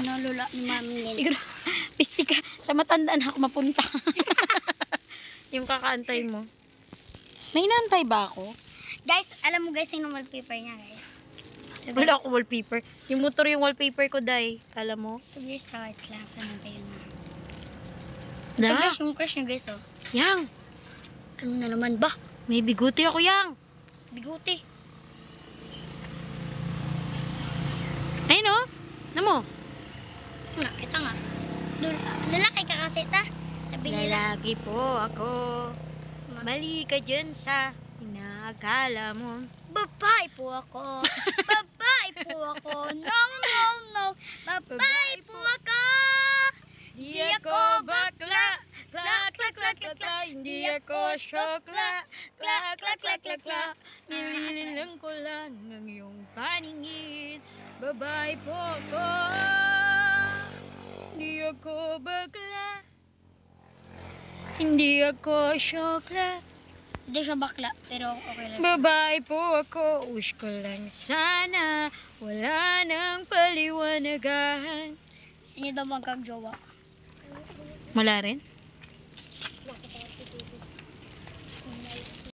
Pinulula ni mami yan. Siguro, pisti ka. Sa matandaan ako mapunta. Yung kakaantay mo. May inaantay ba ako? Guys, alam mo guys yung wallpaper niya guys. So, Wala ako wallpaper. Yung motor yung wallpaper ko, Day. Kala mo? ito guys, sakit lang. Saan ba yun? Ito Da. guys, yung crush niya guys oh. Yang. Ano na naman ba? May biguti ako, Yang. Biguti. Ayun o. Namo. Nakita nga. Lalaki ka kasi ta. Sabi nila. Lalaki po ako. Mali ka dyan sa inaakala mo. Babae po ako. Babae po ako. No, no, no. Babae po ako. Di ako bakla. Kla, kla, kla, kla, kla. Hindi ako syokla. Kla, kla, kla, kla, kla. Nilililang ko lang ang iyong paningin. Babae po ako. Hindi ako bakla. Hindi ako syokla. Hindi siya bakla, pero okay lang. Babae po ako. Wish ko lang sana wala nang paliwanagan. Gusto niyo daw magkagjowa. Wala rin?